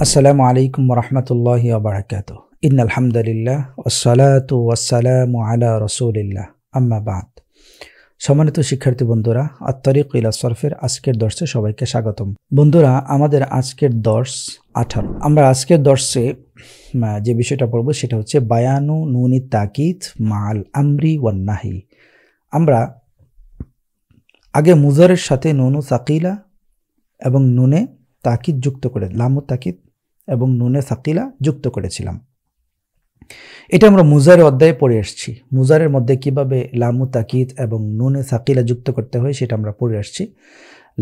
আসসালামু আলাইকুম রহমতুল্লাহি ওয়া বারাকাতুহু। ইন্নাল হামদুলিল্লাহ ওয়াসসালাতু ওয়াসসালামু আলা রাসূলিল্লাহ, আম্মা বাদ। সম্মানিত শিক্ষার্থী বন্ধুরা, আত-তারিক ইলা সরফের আজকের দর্শে সবাইকে স্বাগতম। বন্ধুরা, আমাদের আজকের দর্শ 18। আমরা আজকের দর্শে যে বিষয়টা পড়ব সেটা হচ্ছে বায়ানু নুনি তাকিদ মাল আমরি ওয়ান নাহি। আমরা আগে মুজারের সাথে নুনু সাকিলা এবং নুনে তাকিদ যুক্ত করে, লামু তাকিদ এবং নুনে সাকিলা যুক্ত করেছিলাম। এটা আমরা মুজারের অধ্যায়ে পড়ে আসছি। মুজারের মধ্যে কিভাবে লামু তাকিদ এবং নুনে সাকিলা যুক্ত করতে হয় সেটা আমরা পড়ে আসছি।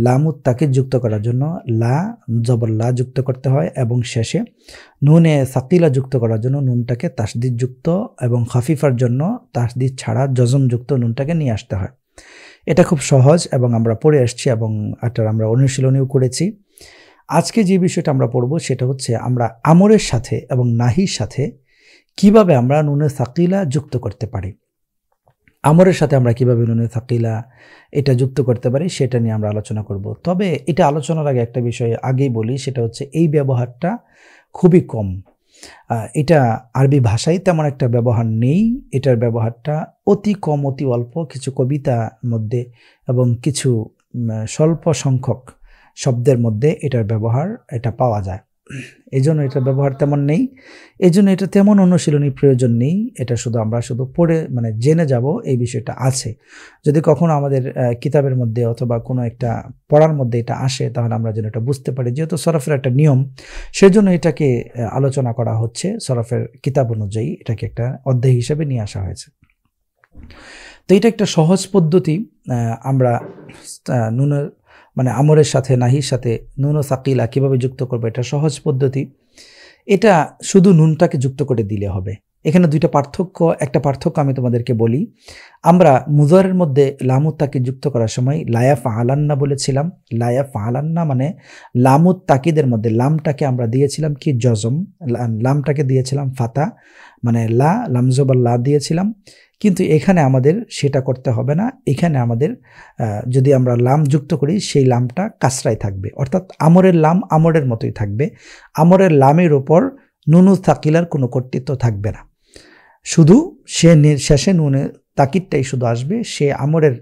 লামু তাকিদ যুক্ত করার জন্য লা জবর লা যুক্ত করতে হয় এবং শেষে নুনে সাকিলা যুক্ত করার জন্য নুনটাকে তাসদিদ যুক্ত এবং খাফিফার জন্য তাসদিদ ছাড়া জজম যুক্ত নুনটাকে নিয়ে আসতে হয়। এটা খুব সহজ এবং আমরা পড়ে আসছি এবং এটার আমরা অনুশীলনীও করেছি। আজকে যে বিষয়টা আমরা পড়ব সেটা হচ্ছে আমরা আমরের সাথে এবং নাহির সাথে কিভাবে আমরা নুনে সাকিলা যুক্ত করতে পারি। আমরের সাথে আমরা কিভাবে নুনে সাকিলা এটা যুক্ত করতে পারি সেটা নিয়ে আমরা আলোচনা করব। তবে এটা আলোচনার আগে একটা বিষয় আগেই বলি, সেটা হচ্ছে এই ব্যবহারটা খুবই কম। এটা আরবি ভাষায় তেমন একটা ব্যবহার নেই। এটার ব্যবহারটা অতি কম, অতি অল্প কিছু কবিতার মধ্যে এবং কিছু স্বল্প সংখ্যক শব্দের মধ্যে এটার ব্যবহার এটা পাওয়া যায়। এই জন্য এটার ব্যবহার তেমন নেই। এই জন্য এটা তেমন অনুশীলনী প্রয়োজন নেই। এটা আমরা শুধু পড়ে জেনে যাব এই বিষয়টা আছে। যদি কখনো আমাদের কিতাবের মধ্যে অথবা কোনো একটা পড়ার মধ্যে এটা আসে তাহলে আমরা যেন এটা বুঝতে পারি। যেহেতু সরফের একটা নিয়ম, সেজন্য এটাকে আলোচনা করা হচ্ছে। সরফের কিতাব অনুযায়ী এটাকে একটা অধ্যায় হিসেবে নিয়ে আসা হয়েছে। তো এটা একটা সহজ পদ্ধতি। আমরা নুনের আমরের সাথে নাহির সাথে নুন ও সাকিলা কীভাবে যুক্ত করবো, এটা সহজ পদ্ধতি। এটা শুধু নুনটাকে যুক্ত করে দিলে হবে। এখানে দুইটা পার্থক্য। একটা পার্থক্য আমি তোমাদেরকে বলি। আমরা মুজারের মধ্যে লামুত তাকিদ যুক্ত করার সময় লায়া ফাআলান্না বলেছিলাম। লায়া ফাআলান্না মানে লামুত তাকিদের মধ্যে লামটাকে আমরা দিয়েছিলাম কি জজম, লামটাকে দিয়েছিলাম ফাতা, লা লামজবাল লা দিয়েছিলাম। কিন্তু এখানে আমাদের সেটা করতে হবে না। এখানে আমাদের যদি আমরা লাম যুক্ত করি সেই লামটা কাসরায় থাকবে, অর্থাৎ আমরের লাম আমরের মতোই থাকবে। আমরের লামের ওপর নুনু সাকিলার কোনো কর্তৃত্ব থাকবে না। শুধু সে শেষে নুনে তাকিদটাই শুধু আসবে। সে আমরের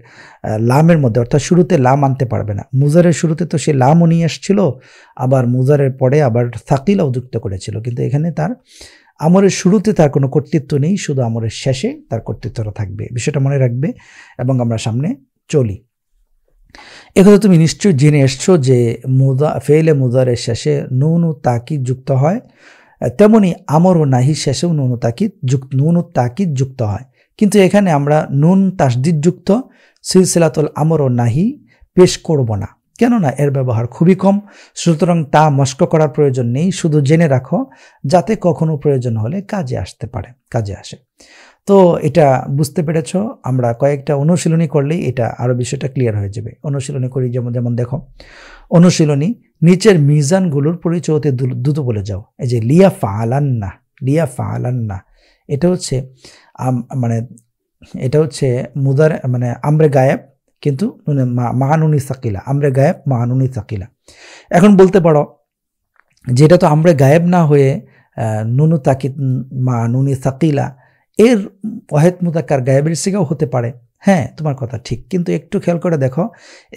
লামের মধ্যে, অর্থাৎ শুরুতে লাম আনতে পারবে না। মুজারের শুরুতে তো সে লামও নিয়ে আসছিল, আবার মুজারের পরে আবার সাকিলাও যুক্ত করেছিল। কিন্তু এখানে তার আমরের শুরুতে তার কোনো কর্তৃত্ব নেই, শুধু আমরের শেষে তার কর্তৃত্বটা থাকবে। বিষয়টা মনে রাখবে এবং আমরা সামনে চলি। এখানে তুমি নিশ্চয়ই জেনে এসছো যে ফেলে মুজারের শেষে নুন ও তাকিদ যুক্ত হয়, তেমনি আমর ও নাহির শেষেও নুন ও তাকিদ যুক্ত হয়। কিন্তু এখানে আমরা নুন তাসদিদ যুক্ত সিলসিলাতুল আমর ও নাহি পেশ করব না, কেননা এর ব্যবহার খুবই কম। সুতরাং তা মস্ক করার প্রয়োজন নেই। শুধু জেনে রাখো যাতে কখনো প্রয়োজন হলে কাজে আসে। তো এটা বুঝতে পেরেছ। আমরা কয়েকটা অনুশীলনী করলেই এটা আরো বিষয়টা ক্লিয়ার হয়ে যাবে। অনুশীলনী করি, যেমন দেখো অনুশীলনী, নিচের মিজানগুলোর পরিচয় অতি দ্রুত বলে যাও। এই যে লিয়া ফাআলান্না, এটা হচ্ছে মুদার আমরে গায়েব, কিন্তু মাহানুনি সাকিলা, আমরে গায়েব মাহানুনি সাকিলা। এখন বলতে পারো যেটা তো আমরে গায়েব না হয়ে নুনু তাকিদ মাহানুনি সাকিলা, এর ওয়াহেদ মুযাক্কার গায়েবের সিগাও হতে পারে। হ্যাঁ, তোমার কথা ঠিক, কিন্তু একটু খেয়াল করে দেখো,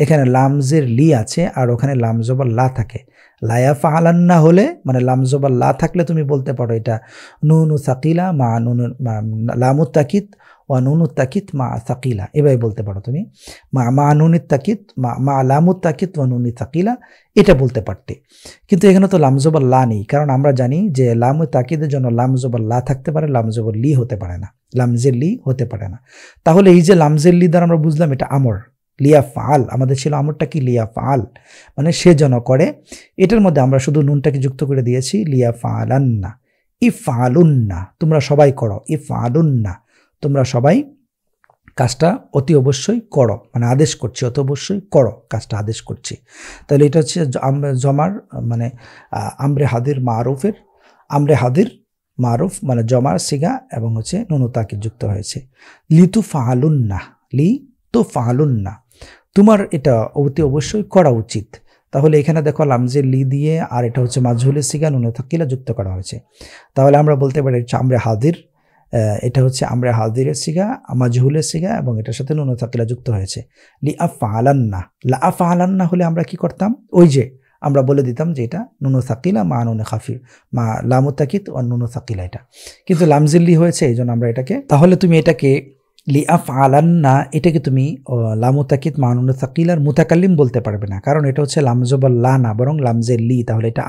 এখানে লামজের লি আছে আর ওখানে লামজবাল লা থাকে। লায়া ফাআলান্না হলে লামজবাল লা থাকলে তুমি বলতে পারো এটা নুনু সাকিলা মা নুনু লামুত তাকিদ ওয়া নুনুত তাকিদ মা সাকিলা, এভাবে বলতে পারো তুমি। মা নুনিত তাকিদ মা লামুত তাকিদ ওয়া নুনি সাকিলা, এটা বলতে পারতে। কিন্তু এখানে তো লামজবাল লা নেই, কারণ আমরা জানি যে লামু তাকিদের জন্য লামজবাল লা থাকতে পারে, লামজবাল লি হতে পারে না, লামজের লি হতে পারে না। তাহলে এই যে লামজের লি দ্বারা আমরা বুঝলাম এটা আমর। লিয়া ফাআল আমাদের ছিল, আমরটা কি লিয়া ফাআল সে যেন করে। এটার মধ্যে আমরা শুধু নুনটাকে যুক্ত করে দিয়েছি। লিয়া ফাআলান্না, ইফআলুন্না, তোমরা সবাই করো। ইফআলুন্না, তোমরা সবাই কাজটা অতি অবশ্যই করো, আদেশ করছি, অতি অবশ্যই করো কাজটা আদেশ করছি। তাহলে এটা হচ্ছে জমার আমরে হাদির মারুফের, আমরে হাদির মারুফ জমার সিগা এবং হচ্ছে নুনু তাকিদ যুক্ত হয়েছে। লিতু ফাআলুন্না, তোমার এটা অতি অবশ্যই করা উচিত। তাহলে এখানে দেখো লামজে লি দিয়ে আর এটা হচ্ছে মাজহুলের সিগা নুনে সাকিলা যুক্ত করা হয়েছে। তাহলে আমরা বলতে পারি এটা আমরে হাজির, এটা হচ্ছে আমরে হাজিরের সিগা, মাজহুলের সিগা এবং এটার সাথে নুনে সাকিলা যুক্ত হয়েছে। লি আফআলান্না, লা আফআলান্না হলে আমরা কি করতাম, ওই যে আমরা বলে দিতাম যে এটা নুনু সাকিলা মা নুনে খাফি মা লামু তাকিদ ও নুনু সাকিলা, এটা কিন্তু লামজিল্লি হয়েছে এই জন্য আমরা এটাকে, তাহলে তুমি এটাকে লিআফআলান্না এটাকে তুমি লামু তাকিদ মা নুনে সাকিলার মুতাকাল্লিম বলতে পারবে না, কারণ এটা হচ্ছে লামজবল লা না বরং লামজে লি, তাহলে এটা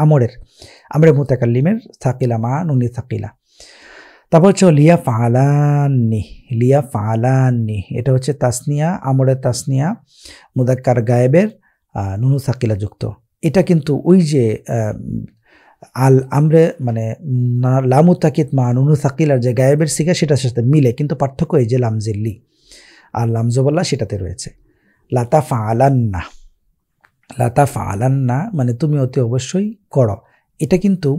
আমরে মুতাকাল্লিমের সাকিলা মা নুনি সাকিলা। তারপর হচ্ছে লিয়াফআলান্নি, এটা হচ্ছে তাসনিয়া, আমরের তাসনিয়া মুদাক্কার গায়েবের নুনু সাকিলা যুক্ত। এটা কিন্তু ওই যে আমরে মানে লামু তাকিদ মা নুনু সাকিলার যে গায়েবের সিগা সেটার সাথে মিলে, কিন্তু পার্থক্য এই যে লামজিল্লি আর লামজবল্লা সেটাতে রয়েছে। লাতাফআলান্না মানে তুমি অতি অবশ্যই করো, এটা কিন্তু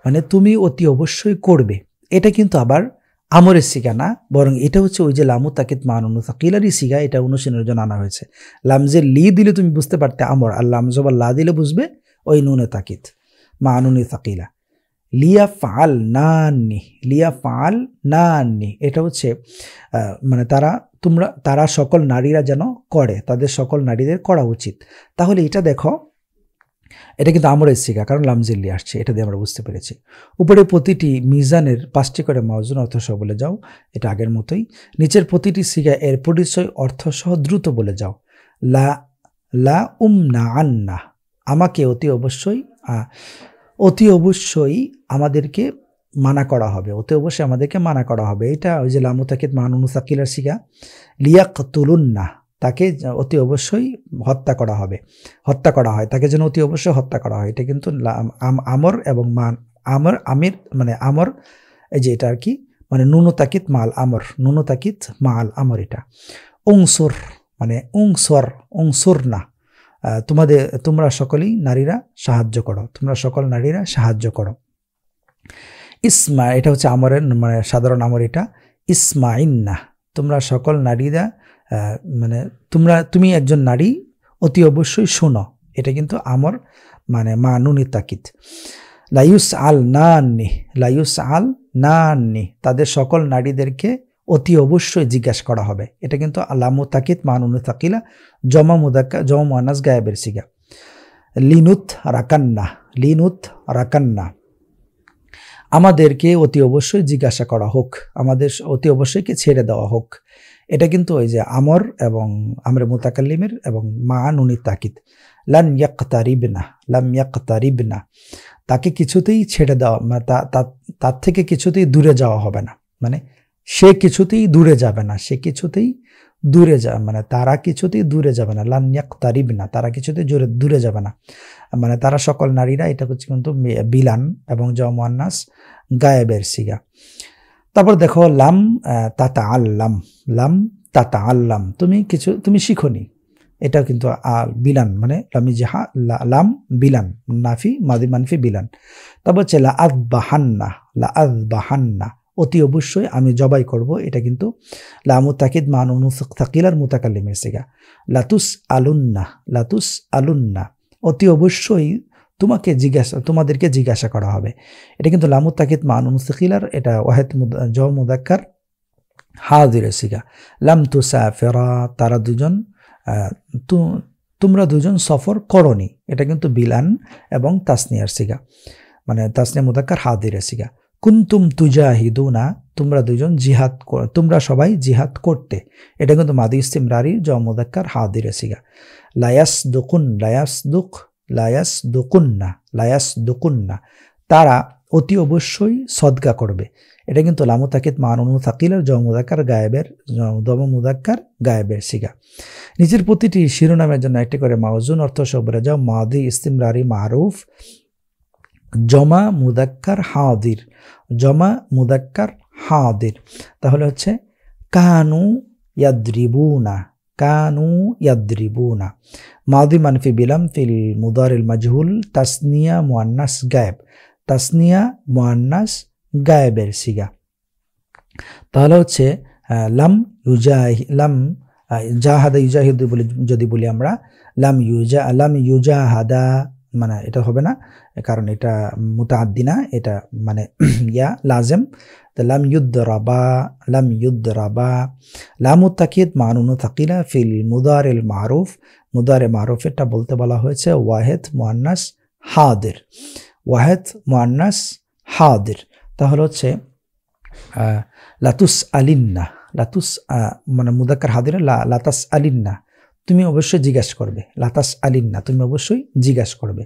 মানে তুমি অতি অবশ্যই করবে, এটা কিন্তু আবার আমরের সিগা না, বরং এটা হচ্ছে ওই যে লামু তাকিদ মা নুনু সাকিলারই সিগা, এটা অনুশীলনের জন্য আনা হয়েছে। লামজে লি দিলে তুমি বুঝতে পারতে আমর, আর লামজবল্লা দিলে বুঝবে ওই নুনে তাকিদ মা নুনি সাকিলা। লিয়াফআলনানি এটা হচ্ছে মানে তারা সকল নারীরা যেন করে, তাদের সকল নারীদের করা উচিত। তাহলে এটা দেখো এটা কিন্তু আমরের সিগা, কারণ লামজিল্লি আসছে, এটা দিয়ে আমরা বুঝতে পেরেছি। উপরে প্রতিটি মিজানের 5টি করে মাউজুন অর্থসহ বলে যাও, এটা আগের মতোই। নিচের প্রতিটি সিগা এর পরিচয় অর্থসহ দ্রুত বলে যাও। লা উমনাআন্না আমাকে অতি অবশ্যই আমাদেরকে মানা করা হবে, অতি অবশ্যই আমাদেরকে মানা করা হবে। এটা ওই যে লামু তাকিদ মা নুনু সাকিলার সিগা। লিয়াকতুলুন্না তাকে অতি অবশ্যই হত্যা করা হয়, তাকে যেন অতি অবশ্যই হত্যা করা হয়। এটা কিন্তু আমর এবং মান আমির মানে আমর, এই যে এটা আর কি মানে নুনু তাকিদ মাল আমর। এটা উংসুর মানে উংসুর না তোমরা সকলেই নারীরা সাহায্য করো। ইসমা এটা হচ্ছে আমরের মানে সাধারণ আমর, এটা ইসমাইন্না তোমরা সকল নারীরা মানে তুমি একজন নারী অতি অবশ্যই শোনো, এটা কিন্তু আমর মানে মা নুনি তাকিদ। লায়ুস আল নান্নি তাদের সকল নারীদেরকে অতি অবশ্যই জিজ্ঞাসা করা হবে, এটা কিন্তু লামু তাকিদ মা নুনি তাকিলা জমা মুয়ান্নাস গায়েবের সিগা। লিনুত রাকান্না আমাদেরকে অতি অবশ্যই জিজ্ঞাসা করা হোক, আমাদের অতি অবশ্যই ছেড়ে দেওয়া হোক। এটা কিন্তু ওই যে আমর এবং আমরে মুতাকাল্লিমের এবং মা নুনি তাকিদ। লাম ইয়াকতারিবনা তাকে কিছুতেই ছেড়ে দেওয়া, তার থেকে কিছুতেই দূরে যাওয়া হবে না, মানে সে কিছুতেই দূরে যাবে না, মানে তারা কিছুতেই দূরে যাবে না। লাম ইয়াকতারিবনা তারা কিছুতেই দূরে যাবে না, মানে তারা সকল নারীরা, এটা হচ্ছে কিন্তু বিলান এবং জমা মুয়ান্নাস গায়েবের সিগা। তারপর দেখো লাম তাতাআল্লাম তুমি শিখোনি, এটা কিন্তু বিলান মানে লাম বিলান নাফি মাদি মানফি বিলান। তারপর হচ্ছে লাআযবাহান্না অতি অবশ্যই আমি জবাই করব, এটা কিন্তু লামু তাকিদ মা নুনু সাকিলার মুতাকাল্লিমের সিগা। লাতুস আলুন্না অতি অবশ্যই তোমাদেরকে জিজ্ঞাসা করা হবে, এটা কিন্তু লামু তাকিদ মা নুনু সাকিলার, এটা ওয়াহিদ জমা মুযাক্কার হাজিরের সিগা। লাম তুসাফিরা তোমরা দুজন সফর করনি, এটা কিন্তু বিলান এবং তাসনিয়ার সিগা, মানে তাসনিয়া মুযাক্কার হাজিরের সিগা। কুনতুম তুজাহিদুনা তোমরা সবাই জিহাদ করতে, এটা কিন্তু মাদি ইস্তিমরারি জমা মুযাক্কার হাজিরের সিগা। লায়াসদুকুন্না তারা অতি অবশ্যই সদকা করবে, এটা কিন্তু লামু তাকিদ মা নুনু সাকিলার জমা মুযাক্কার গায়েবের সিগা। নিচের প্রতিটি শিরোনামের জন্য একটি করে মাউজুন অর্থসহ বলে যাও। মাদি ইস্তিমরারি মারুফ জমা মুযাক্কার হাদির, তাহলে হচ্ছে কানু ইয়াদরিবুনা মাদি মানফি বিলাম ফিল মুদারিল মাজহুল তাসনিয়া মুয়ান্নাস গায়েবের সিগা। তাহলে হচ্ছে জাহাদা ইউজাহিদু বলি যদি বলি আমরা, লাম ইউজাহাদা মানে এটা হবে না, কারণ এটা মুতাআদ্দি না, এটা মানে ইয়া লাজেম। তো লাম ইউদরাবা। লামুত তাকিদ মা নুন তাকিলা ফিল মুদারিল মারুফ। মুদারে মারুফ এটা বলতে বলা হয়েছে ওয়াহিদ মুআন্নাস হাদির। ওয়াহিদ মুআন্নাস হাদির তাহলে হচ্ছে লাতুস আলিন্না। লাতুস মানে মুদাক্কার হাদির, লাতাস আলিন্না তুমি অবশ্যই জিজ্ঞাসা করবে। লাতাস আলিন্না তুমি অবশ্যই জিজ্ঞাসা করবে।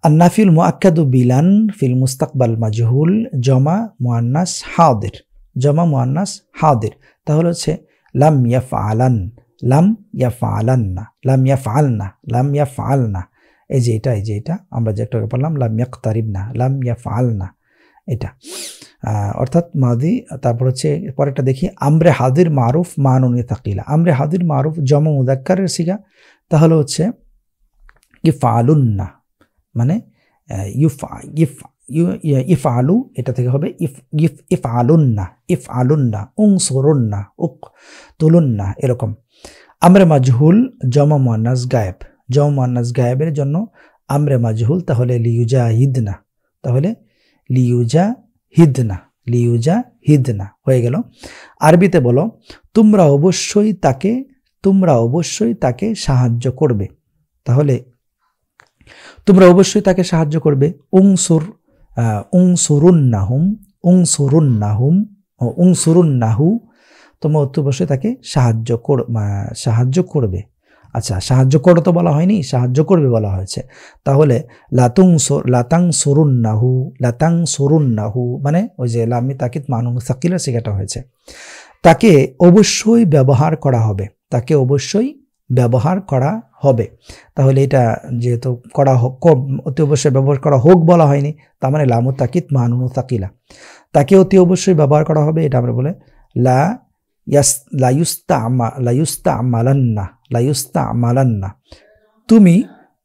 আন্নাফিল মুআক্কাদু বিলান ফিল মুস্তাকবাল মাজহুল জমা মুআন্নাস হাদির। জমা মুআন্নাস হাদির তাহলে হচ্ছে লাম ইয়াফআলান, লাম ইয়াফআলান্না, লাম ইয়াফআলনা, লাম ইয়াফআলনা। এই যে এটা আমরা যে একটা বললাম লাম ইয়াকতারিবনা, লাম ইয়াফআলনা এটা অর্থাৎ মাদি। তারপর হচ্ছে পরেরটা দেখি আমরে হাদির মারুফ মা নুন তাকিলা। আমরে হাদির মারুফ জমা মুযাক্কারের সিগা তাহলে হচ্ছে ইফআলুন্না মানে ইফআলু এটা থেকে হবে ইফআলুন্না উনসুরুন্না উকতুলুন্না এরকম। আমরে মাজহুল জমা মুআন্নাস গায়েব। জমা মুআন্নাস গায়েবের জন্য আমরে মাজহুল তাহলে লিউজাহিদনা, তাহলে লিউজাহিদনা হয়ে গেল। আরবিতে বলো তোমরা অবশ্যই তাকে সাহায্য করবে। তাহলে তোমরা অবশ্যই তাকে সাহায্য করবে। উনসুরুন্নাহু তোমরা অবশ্যই তাকে সাহায্য করবে। আচ্ছা, সাহায্য করো তো বলা হয়নি, সাহায্য করবে বলা হয়েছে। তাহলে লাতাংসুরুন্নাহু মানে ওই যে লামি তাকিদ মানু সাকিলা শিখাটা হয়েছে। তাকে অবশ্যই ব্যবহার করা হবে, তাকে অবশ্যই ব্যবহার করা হবে। তাহলে এটা যেহেতু করা হোক, অতি অবশ্যই ব্যবহার করা হোক বলা হয়নি, তার মানে লামু তাকিদ মানু সাকিলা, তাকে অতি অবশ্যই ব্যবহার করা হবে। এটা আমরা বলে লায়ুস্তামালান্না তুমি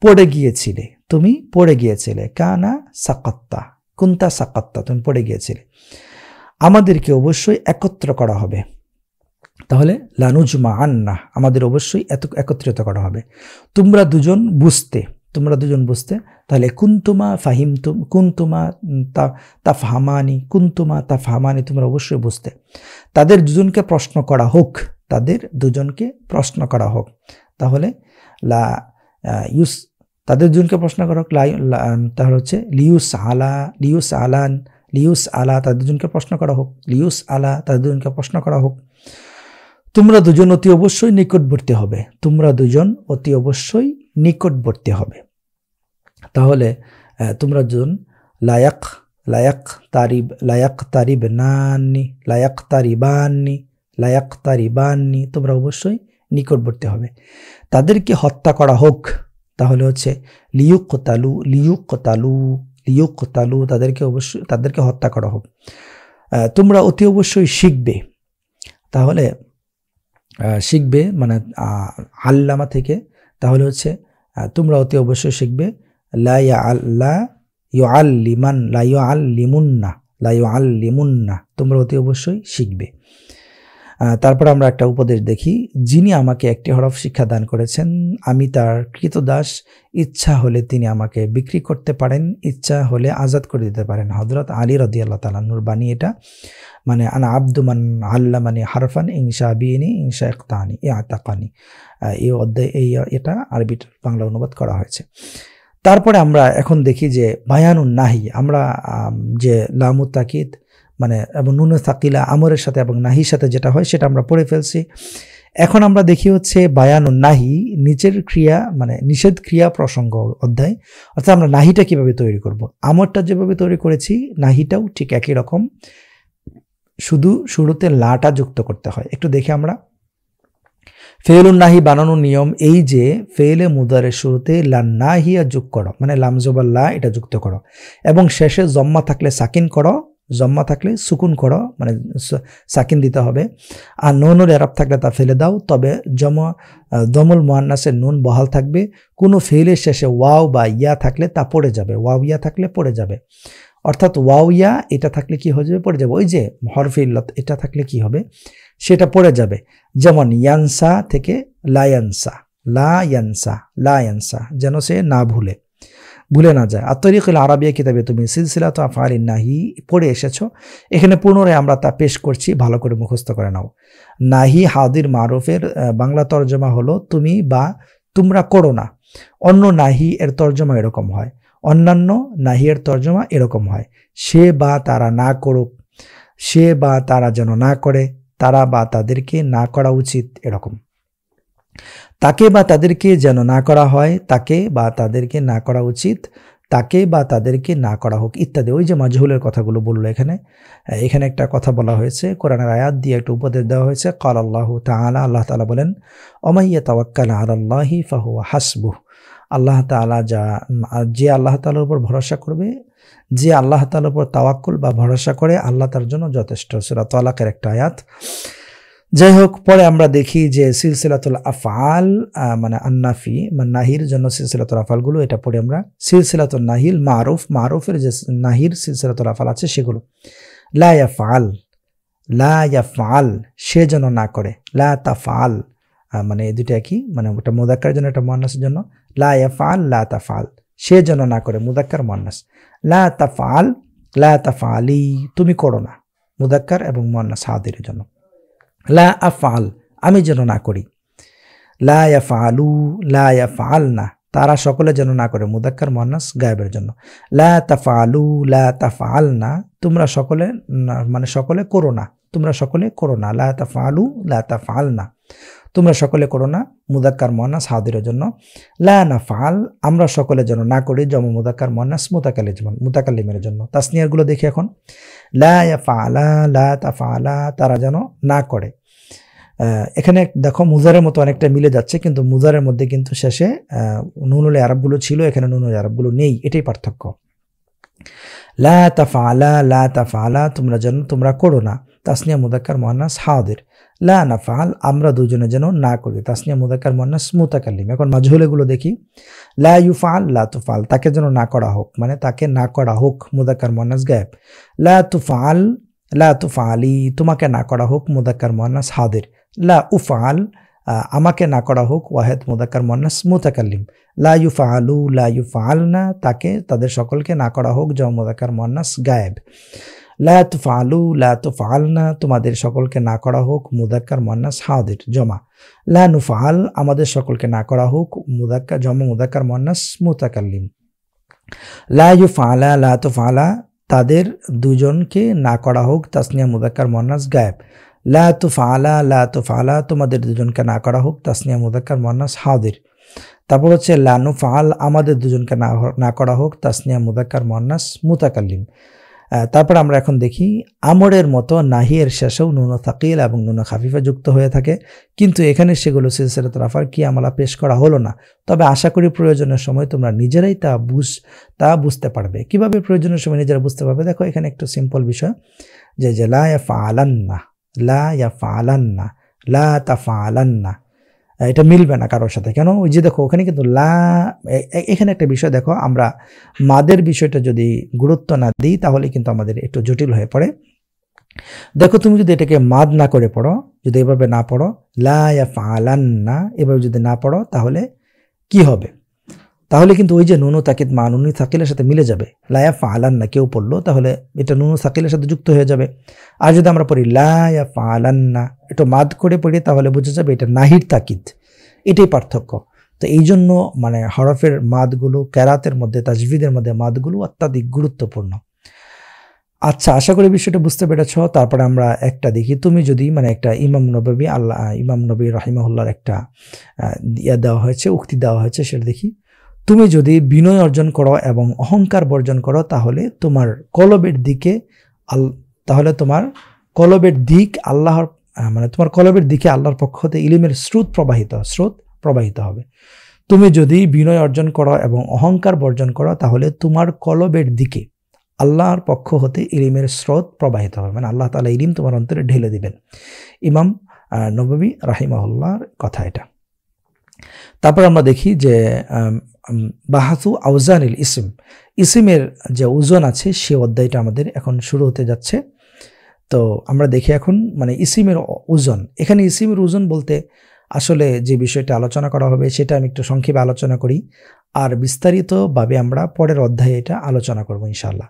পড়ে গিয়েছিলে। কানা সাকাত্তা কুন্তা সাকাত্তা তুমি পড়ে গিয়েছিলে। আমাদেরকে অবশ্যই একত্র করা হবে। তাহলে লানুজমা আন্না আমাদের অবশ্যই একত্রিত করা হবে। তোমরা দুজন বুঝতে তাহলে কুন্তুমা তাফহামানি তোমরা অবশ্যই বুঝতে। তাদের দুজনকে প্রশ্ন করা হোক, তাহলে তাদের দুজনকে প্রশ্ন করা হোক। তাহলে হচ্ছে লিউস আলা তাদের দুজনকে প্রশ্ন করা হোক। তাদের দুজনকে প্রশ্ন করা হোক। তোমরা দুজন অতি অবশ্যই নিকটবর্তী হবে। তাহলে তোমরা দুজন লায়াকতারিবান্নি তোমরা অবশ্যই নিকটবর্তী হবে। তাদেরকে হত্যা করা হোক, তাহলে হচ্ছে লিয়ুকতালু তাদেরকে হত্যা করা হোক। তোমরা অতি অবশ্যই শিখবে, তাহলে শিখবে মানে আল্লামা থেকে, তাহলে হচ্ছে তোমরা অতি অবশ্যই শিখবে। লা ইউআল্লিমুন্না তোমরা অতি অবশ্যই শিখবে। তারপর আমরা একটা উপদেশ দেখি। যিনি আমাকে একটি হরফ শিক্ষা দান করেছেন আমি তার কৃতদাস, ইচ্ছা হলে তিনি আমাকে বিক্রি করতে পারেন, ইচ্ছা হলে আজাদ করে দিতে পারেন। হযরত আলী রাদিয়াল্লাহু তাআলা আনহুর বাণী এটা, মানে আনা আব্দু মান আল্লামানি হারফান ইনশা বিনি ইনশা ইক্তানি ইয়াতাকানি। এই অধ্যায় এটা আরবি বাংলা অনুবাদ করা হয়েছে। তারপরে আমরা এখন দেখি যে বায়ানুন নাহি, আমরা যে লামু তাকিদ মানে এবং নুনে সাকিলা আমরের সাথে এবং নাহির সাথে যেটা হয় সেটা আমরা পড়ে ফেলছি। এখন আমরা দেখি হচ্ছে বায়ানুন নাহি, নিচের ক্রিয়া মানে নিষেধ ক্রিয়া প্রসঙ্গ অধ্যায়। অর্থাৎ আমরা নাহিটা কিভাবে তৈরি করব। আমরটা যেভাবে তৈরি করেছি নাহিটাও ঠিক একই রকম, শুধু শুরুতে লাটা যুক্ত করতে হয়। একটু দেখি আমরা। ফেলুন নাহি বানানোর নিয়ম এই যে ফেলে মুদারের শুরুতে লান্নাহিয়া যোগ করো, মানে লামজবাল্লা এটা যুক্ত করো, এবং শেষে জম্মা থাকলে সাকিন করো, জম্মা থাকলে সুকুন করো, মানে সাকিন দিতে হবে। আর নুনুল এরাব থাকলে তা ফেলে দাও, তবে দমুল মুআন্নাসের নুন বহাল থাকবে। কোনো ফেলের শেষে ওয়াও বা ইয়া থাকলে তা পড়ে যাবে, ওয়াও ইয়া থাকলে পড়ে যাবে। অর্থাৎ ওয়াও ইয়া এটা থাকলে কি হয়ে যাবে, পড়ে যাবে। ওই যে হরফে ইল্লাত এটা থাকলে কি হবে, সেটা পড়ে যাবে। যেমন ইয়ানসা থেকে লায়ানসা, লায়ানসা, লায়ানসা, যেন সে না ভুলে না যায়। আত-তরিকুল আরাবিয়া কিতাবে তুমি সিলসিলাতু আফআলিন নাহি পড়ে এসেছো, এখানে পুনরায় আমরা তা পেশ করছি, ভালো করে মুখস্থ করে নাও। নাহি হাদির মারুফের বাংলা তর্জমা হলো তুমি বা তোমরা করো না। অন্য নাহি এর তর্জমা এরকম হয়, অন্যান্য নাহি এর তর্জমা এরকম হয়, সে বা তারা না করুক, সে বা তারা যেন না করে, তারা বা তাদেরকে না করা উচিত, এরকম। তাকে বা তাদেরকে যেন না করা হয়, তাকে বা তাদেরকে না করা উচিত, তাকে বা তাদেরকে না করা হোক, ইত্যাদি। ওই যে মাজহুলের কথাগুলো বললো এখানে একটা কথা বলা হয়েছে, কোরআনের আয়াত দিয়ে একটা উপদেশ দেওয়া হয়েছে। ক্বাল আল্লাহু তাআলা, আল্লাহ তাআলা বলেন, ওমান ইয়াতাওয়াক্কাল আলাল্লাহি ফাহুয়া হাসবুহ, আল্লাহ তাআলা যে আল্লাহ তাআলার উপর ভরসা করবে, যে আল্লাহ তাআলার উপর তাওয়াক্কুল বা ভরসা করে, আল্লাহ তার জন্য যথেষ্ট। সূরা তালাকের একটা আয়াত। যাই হোক, পরে আমরা দেখি যে সিলসিলাতুল আফআল মানে আন্নাফি মানে নাহির জন্য সিলসিলাতুল আফআলগুলো, এটা পড়ে আমরা সিলসিলাতুল নাহিল মারুফ, মারুফের যে নাহির সিলসিলাতুল আফআল আছে সেগুলো। লা ইয়াফআল, লা ইয়াফআল, সে যেন না করে। লা তাফআল, মানে এই দুটো একই, মানে ওটা মুযাক্কার জন্য, এটা মুয়ান্নাসের জন্য। লা ইয়াফআল, লা তাফআল, সে যেন না করে, মুযাক্কার মুয়ান্নাস। লা তাফআল, লা তাফআলি, তুমি করো না, মুযাক্কার এবং মুয়ান্নাস হাদিরের জন্য। লা আফআল, আমি যেন না করি। লা ইয়াফআলু, লা ইয়াফআলনা, তারা সকলে যেন না করে, মুযাক্কার মুয়ান্নাস গায়েবের জন্য। লা তাফআলু, লা তাফআলনা, তোমরা সকলে মানে সকলে করো না, তোমরা সকলে করো না। লা তাফআলু, লা তাফআলনা, তোমরা সকলে করো না, মুযাক্কার মুয়ান্নাস হাদিরের জন্য। লা নাফআল, আমরা সকলে যেন না করি, জমা মুযাক্কার মুয়ান্নাস মুতাকাল্লিমের জন্য। তাসনিয়াগুলো দেখি এখন। লা ইয়াফআলা, লা তাফআলা, তারা যেন না করে। এখানে দেখো মুজারের মতো অনেকটা মিলে যাচ্ছে, কিন্তু মুজারের মধ্যে কিন্তু শেষে নুনুল আরবগুলো ছিল, এখানে নুনুল আরবগুলো নেই, এটাই পার্থক্য। লা তাফআলা, লা তাফআলা, তোমরা যেন, তোমরা করো না, তাসনিয়া মুযাক্কার মুয়ান্নাস হাদির। লা নাফআল, আমরা দুজনে যেন না করি, তাসনিয়া মুযাক্কার মুয়ান্নাস মুতাকাল্লিম। এখন মাজহুলগুলো দেখি। লা ইউফআল, লা তুফআল, তাকে যেন না করা হোক, মানে তাকে না করা হোক, মুযাক্কার মুয়ান্নাস গায়েব। লা তুফআল, লা তুফআলি, তোমাকে না করা হোক, মুযাক্কার মুয়ান্নাস হাদির। লা উফআল, আমাকে না করা হোক, ওয়াহিদ মুযাক্কার মুয়ান্নাস মুতাকাল্লিম। লা ইউফআলু, লা ইউফআলনা, তাকে তাদের সকলকে না করা হোক, জমা মুযাক্কার মুয়ান্নাস গায়েব। লা তুফআলু, লা তুফআলনা, তোমাদের সকলকে না করা হোক, মুযাক্কার মুয়ান্নাস হাদির জমা। লা নুফআল, আমাদের সকলকে না করা হোক, মুযাক্কার জমা মুযাক্কার মুয়ান্নাস মুতাকাল্লিম। লা ইউফআলা, লা তুফআলা, তাদের দুজনকে না করা হোক, তাসনিয়া মুযাক্কার মুয়ান্নাস গায়েব। লা তুফআলা, লা তুফআলা, তোমাদের দুজনকে না করা হোক, তাসনিয়া মুযাক্কার মুয়ান্নাস হাদির। তারপর হচ্ছে লা নুফআল, আমাদের দুজনকে না করা হোক, তাসনিয়া মুযাক্কার মুয়ান্নাস মুতাকাল্লিম। তারপর আমরা এখন দেখি আমরের মতো নাহিয়ের শেষেও নুন সাকিল এবং নুন খাফিফা যুক্ত হয়ে থাকে, কিন্তু এখানে সেগুলো সিলসিলাতুল আফআল কি আমলা পেশ করা হলো না। তবে আশা করি প্রয়োজনের সময় তোমরা নিজেরাই তা বুঝতে পারবে। কিভাবে প্রয়োজনের সময় নিজেরা বুঝতে পারবে? দেখো এখানে একটু সিম্পল বিষয়, যে লা ইয়াফআলান্না, লা ইয়াফআলান্না, লা তাফআলান্না, এটা মিলবে না কারোর সাথে। কেন? ওই যে দেখো ওখানে কিন্তু লা, এখানে একটা বিষয় দেখো, আমরা মাদের বিষয়টা যদি গুরুত্ব না দিই তাহলে কিন্তু আমাদের একটু জটিল হয়ে পড়ে। দেখো তুমি যদি এটাকে মাদ না করে পড়ো, যদি এভাবে না পড়ো, লা ইয়াফআলান্না এভাবে যদি না পড়ো, তাহলে কি হবে? তাহলে কিন্তু ওই যে নুনু তাকিদ মা নুনু সাকিলের সাথে মিলে যাবে। লা ইয়াফআলান্না কেউ পড়লো তাহলে এটা নুনু সাকিলের সাথে যুক্ত হয়ে যাবে। আর যদি আমরা পড়ি লা ইয়াফআলান্না, এটা মাদ করে পড়ি, তাহলে বোঝা যাবে এটা নাহির তাকিদ। এটাই পার্থক্য। তো এই জন্য মানে হরফের মাদগুলো, কেরাতের মধ্যে, তাজভিদের মধ্যে মাদগুলো অত্যাধিক গুরুত্বপূর্ণ। আচ্ছা, আশা করি বিষয়টা বুঝতে পেরেছ। তারপরে আমরা একটা দেখি, তুমি যদি মানে একটা ইমাম নবী রাহিমাহুল্লাহর একটা দেওয়া হয়েছে, উক্তি দেওয়া হয়েছে, সেটা দেখি। তুমি যদি বিনয় অর্জন করো এবং অহংকার বর্জন করো, তাহলে তোমার কলবের দিকে তোমার কলবের দিকে আল্লাহর পক্ষ হতে ইলমের স্রোত প্রবাহিত হবে। তুমি যদি বিনয় অর্জন করো এবং অহংকার বর্জন করো, তাহলে তোমার কলবের দিকে আল্লাহর পক্ষ হতে ইলমের স্রোত প্রবাহিত হবে, মানে আল্লাহ তাআলা ইলম তোমার অন্তরে ঢেলে দিবেন। ইমাম নববী রাহিমাহুল্লাহর কথা এটা। তারপর আমরা দেখি যে বাহাসু আউজানিল ইসিমের যে ওজন আছে, সে অধ্যায়টা আমাদের এখন শুরু হতে যাচ্ছে। তো আমরা দেখি এখন মানে ইসিমের ওজন। এখানে ইসিমের ওজন বলতে আসলে যে বিষয়টা আলোচনা করা হবে সেটা আমি একটু সংক্ষেপে আলোচনা করি, আর বিস্তারিতভাবে আমরা পরের অধ্যায়ে এটা আলোচনা করব ইনশাআল্লাহ।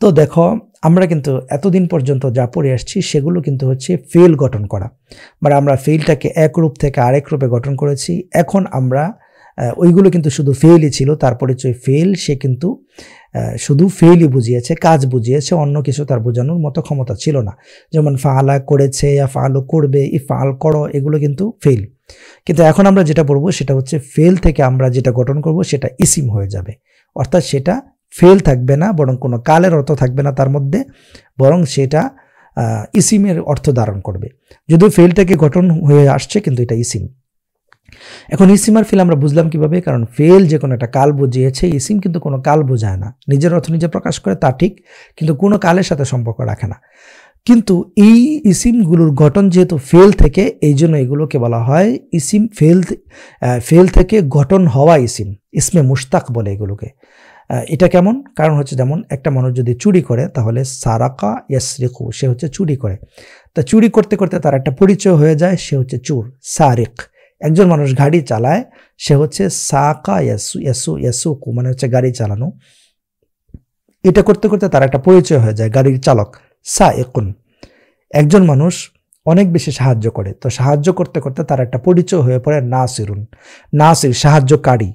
তো দেখো, আমরা কিন্তু এতদিন পর্যন্ত যা পড়ে আসছি সেগুলো কিন্তু হচ্ছে ফেল গঠন করা, মানে আমরা ফেলটাকে এক রূপ থেকে আরেক রূপে গঠন করেছি। এখন আমরা ওইগুলো কিন্তু শুধু ফেলই ছিল, তার পরিচয় ফেল, সে কিন্তু শুধু ফেলই বুঝিয়েছে, কাজ বুঝিয়েছে, অন্য কিছু তার বোঝানোর মতো ক্ষমতা ছিল না। যেমন ফাআলা করেছে, ফাআলু করবে, ইফআল করো, এগুলো কিন্তু ফেল। কিন্তু এখন আমরা যেটা পড়বো সেটা হচ্ছে ফেল থেকে আমরা যেটা গঠন করব সেটা ইসিম হয়ে যাবে, অর্থাৎ সেটা ফেল থাকবে না, বরং কোনো কালের অর্থ থাকবে না তার মধ্যে, বরং সেটা ইসিমের অর্থ ধারণ করবে। যদিও ফেলটাকে গঠন হয়ে আসছে কিন্তু এটা ইসিম। এখন ইসিম আর ফেল আমরা বুঝলাম কিভাবে, কারণ ফেল যে কোনো একটা কাল বুঝিয়েছে, ইসিম কিন্তু কোনো কাল বোঝায় না, নিজের অর্থ নিজে প্রকাশ করে তা ঠিক, কিন্তু কোনো কালের সাথে সম্পর্ক রাখে না। কিন্তু এই ইসিমগুলোর গঠন যেহেতু ফেল থেকে, এই জন্য এগুলোকে বলা হয় ইসিম। ফেল থেকে গঠন হওয়া ইসিম, ইসমে মুশতাক বলে এগুলোকে। এটা কেমন? কারণ হচ্ছে যেমন একটা মানুষ যদি চুরি করে তাহলে সারাকা ইয়াসরিকু, সে হচ্ছে চুরি করে। তা চুরি করতে করতে তার একটা পরিচয় হয়ে যায়, সে হচ্ছে চোর, সারিক। একজন মানুষ গাড়ি চালায়, সে হচ্ছে সাকা ইয়াসুকু, মানে হচ্ছে গাড়ি চালানো। এটা করতে করতে তার একটা পরিচয় হয়ে যায়, গাড়ির চালক, সাইকুন। একজন মানুষ অনেক বেশি সাহায্য করে, তো সাহায্য করতে করতে তার একটা পরিচয় হয়ে পড়ে নাসিরুন, নাসির, সাহায্যকারী।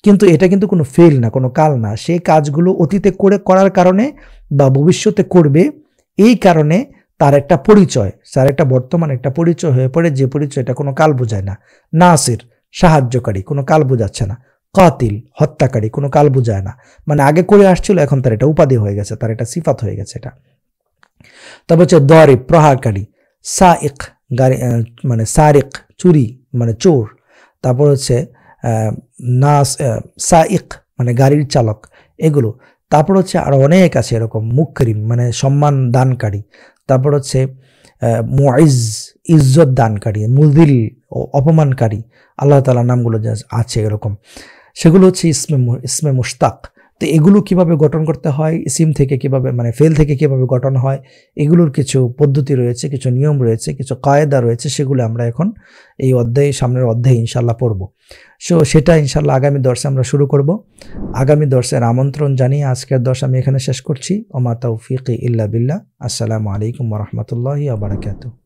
কিন্তু এটা কিন্তু কোনো ফেল না, কোনো কাল না, সেই কাজগুলো অতীতে করার কারণে বা ভবিষ্যতে করবে, এই কারণে তার একটা পরিচয়, তার একটা বর্তমান একটা পরিচয় হয়ে পড়ে, যে পরিচয়টা কোনো কাল বোঝায় না। নাসির, সাহায্যকারী, কোনো কাল বোঝাচ্ছে না। কাতিল, হত্যাকারী, কোনো কাল বোঝায় না, মানে আগে করে আসছিল, এখন তার এটা উপাধি হয়ে গেছে, তার এটা সিফাত হয়ে গেছে এটা। তারপর হচ্ছে দরিব, প্রহারকারী। সাইক, গাড়ি মানে সারিক, চুরি মানে চোর। তারপর হচ্ছে সাইক মানে গাড়ির চালক, এগুলো। তারপর হচ্ছে আরো অনেক আছে এরকম, মুকরিম মানে সম্মান দানকারী। তারপর হচ্ছে মুইজ, ইজ্জত দানকারী। মুযিল, অপমানকারী। আল্লাহ তাআলার নামগুলো যা আছে এরকম, সেগুলো হচ্ছে ইসমে মুশতাক। তো এগুলো কিভাবে গঠন করতে হয়, ইসিম থেকে কিভাবে, মানে ফেল থেকে কিভাবে গঠন হয়, এগুলোর কিছু পদ্ধতি রয়েছে, কিছু নিয়ম রয়েছে, কিছু কায়দা রয়েছে, সেগুলো আমরা এখন এই অধ্যায়ে, সামনের অধ্যায়ে ইনশাল্লাহ পড়ব। সেটা ইনশাল্লাহ আগামী দর্শে আমরা শুরু করব। আগামী দর্শের আমন্ত্রণ জানিয়ে আজকের দর্শ আমি এখানে শেষ করছি। ওমা তাওফিকি ইল্লা বিল্লাহ। আসসালামু আলাইকুম ওয়া রাহমাতুল্লাহি ওয়া বারাকাতুহু।